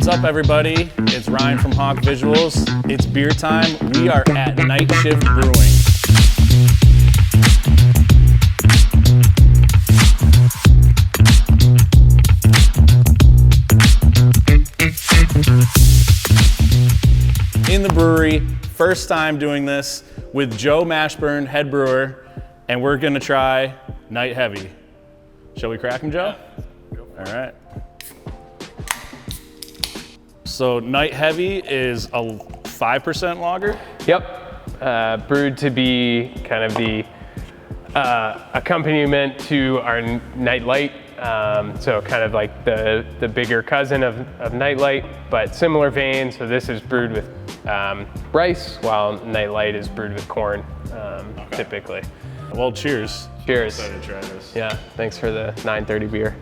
What's up, everybody? It's Ryan from Hawk Visuals. It's beer time. We are at Night Shift Brewing. In the brewery, first time doing this with Joe Mashburn, head brewer, and we're gonna try Nite Heavy. Shall we crack them, Joe? Yeah. All right. So Nite Heavy is a 5% lager? Yep, brewed to be kind of the accompaniment to our Night Light. So kind of like the bigger cousin of Night Light, but similar vein. So this is brewed with rice, while Night Light is brewed with corn, typically. Well, cheers. Cheers. Excited to try this. Yeah, thanks for the 9:30 beer.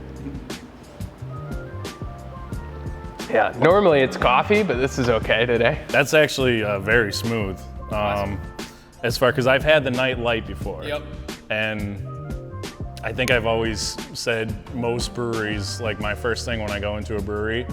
Yeah, normally it's coffee, but this is okay today. That's actually very smooth. Awesome. As far, because I've had the Night Light before. Yep. And I think I've always said most breweries, like my first thing when I go into a brewery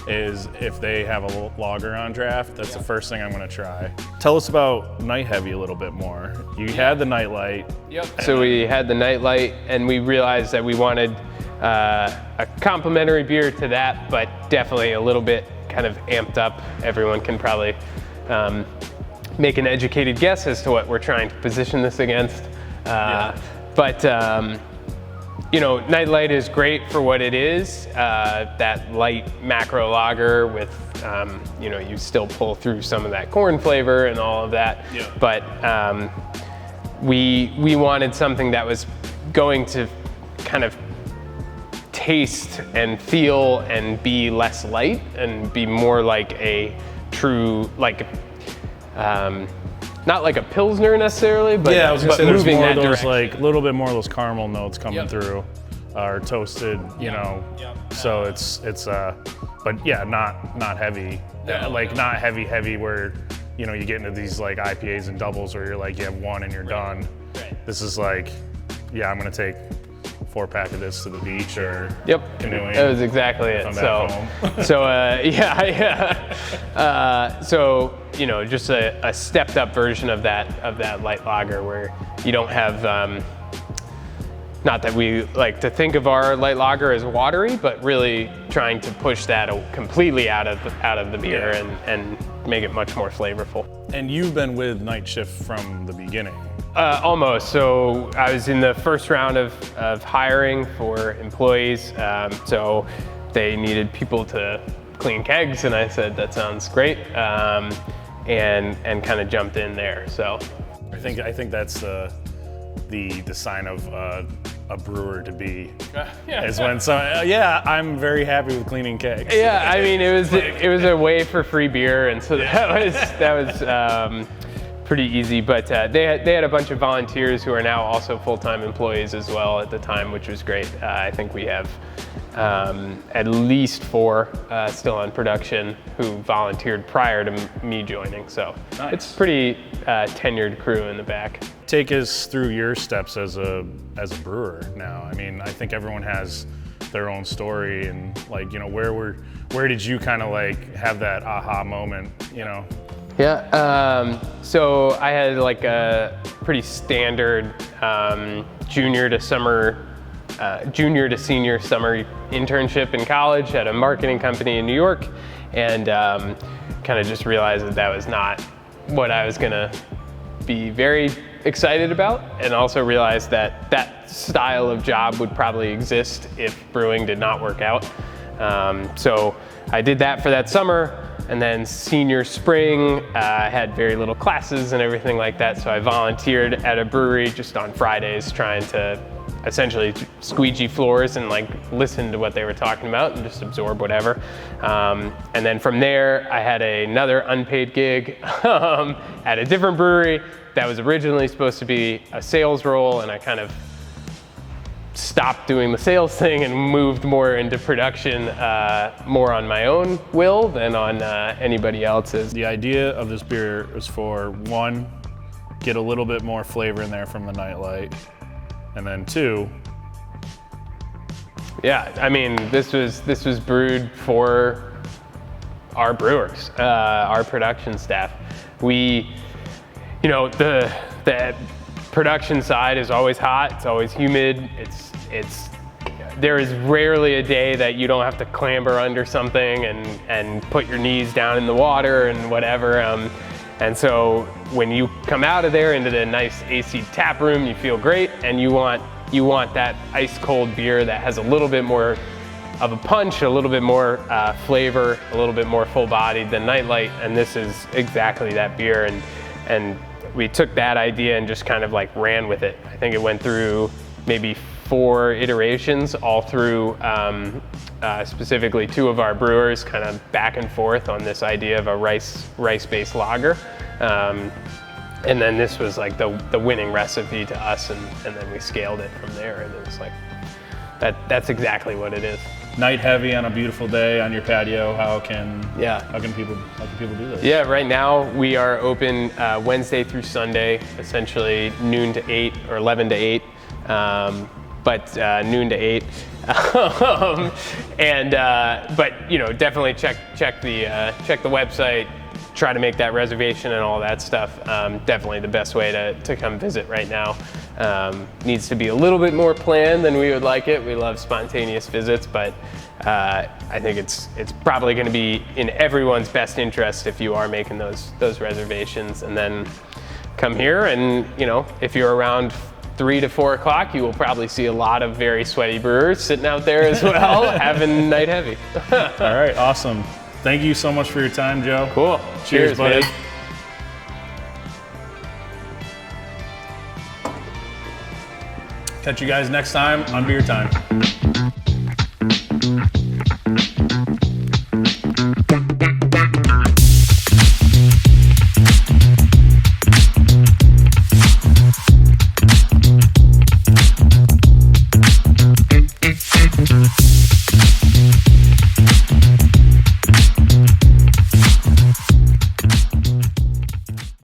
is if they have a lager on draft, that's the first thing I'm gonna try. Tell us about Nite Heavy a little bit more. You had the Night Light. Yep. So we had the Night Light, and we realized that we wanted a complimentary beer to that, but definitely a little bit kind of amped up. Everyone can probably make an educated guess as to what we're trying to position this against. But you know, Night Light is great for what it is. That light macro lager with, you know, you still pull through some of that corn flavor and all of that. Yeah. But we wanted something that was going to kind of taste and feel and be less light and be more like a true, like, not like a Pilsner necessarily, but, yeah, I was gonna say there's moving more that of those, direction. like a little bit more of those caramel notes coming through, or toasted, you know. So it's but yeah, not heavy, like not heavy where, you know, you get into these like IPAs and doubles where you're like you have one and you're done. Right. This is like, yeah, I'm gonna take 4-pack of this to the beach or canoeing. That was exactly it. So you know, just a stepped up version of that light lager where you don't have, not that we like to think of our light lager as watery, but really trying to push that completely out of the beer and make it much more flavorful. And you've been with Night Shift from the beginning. Almost. So I was in the first round of hiring for employees. So they needed people to clean kegs, and I said that sounds great, and kind of jumped in there. So I think that's the sign of a brewer to be. Is when I'm very happy with cleaning kegs. Yeah, I mean it was a way for free beer, and so that was pretty easy. But they had a bunch of volunteers who are now also full-time employees as well at the time, which was great. I think we have at least 4 still on production who volunteered prior to me joining. So nice. It's pretty tenured crew in the back. Take us through your steps as a brewer now. I mean, I think everyone has their own story, and like, you know, where did you kind of like have that aha moment, you know? Yeah, so I had like a pretty standard junior to senior summer internship in college at a marketing company in New York, and kind of just realized that was not what I was gonna be very excited about, and also realized that that style of job would probably exist if brewing did not work out. So I did that for that summer. And then senior spring, I had very little classes and everything like that, so I volunteered at a brewery just on Fridays trying to essentially squeegee floors and like listen to what they were talking about and just absorb whatever. And then from there, I had another unpaid gig at a different brewery that was originally supposed to be a sales role, and I kind of stopped doing the sales thing and moved more into production, more on my own will than on anybody else's. The idea of this beer was for, 1, get a little bit more flavor in there from the Night Light, and then 2, Yeah, I mean, this was brewed for our brewers, our production staff. We, you know, the production side is always hot. It's always humid. There is rarely a day that you don't have to clamber under something and put your knees down in the water and whatever. And so when you come out of there into the nice AC tap room, you feel great, and you want that ice cold beer that has a little bit more of a punch, a little bit more flavor, a little bit more full bodied than Night Light, and this is exactly that beer. And we took that idea and just kind of like ran with it. I think it went through maybe 4 iterations, all through specifically 2 of our brewers kind of back and forth on this idea of a rice-based lager. And then this was like the winning recipe to us, and then we scaled it from there, and it was like, that's exactly what it is. Nite Heavy on a beautiful day on your patio. How can people do this? Yeah, right now we are open Wednesday through Sunday, essentially noon to 8 or 11 to 8. But noon to 8, but you know, definitely check the website, try to make that reservation and all that stuff. Definitely the best way to come visit right now. Needs to be a little bit more planned than we would like it. We love spontaneous visits, but I think it's probably going to be in everyone's best interest if you are making those reservations, and then come here. And you know, if you're around 3 to 4 o'clock, you will probably see a lot of very sweaty brewers sitting out there as well, having Nite Heavy. All right, awesome. Thank you so much for your time, Joe. Cool. Cheers, buddy. Man. Catch you guys next time on Beer Time.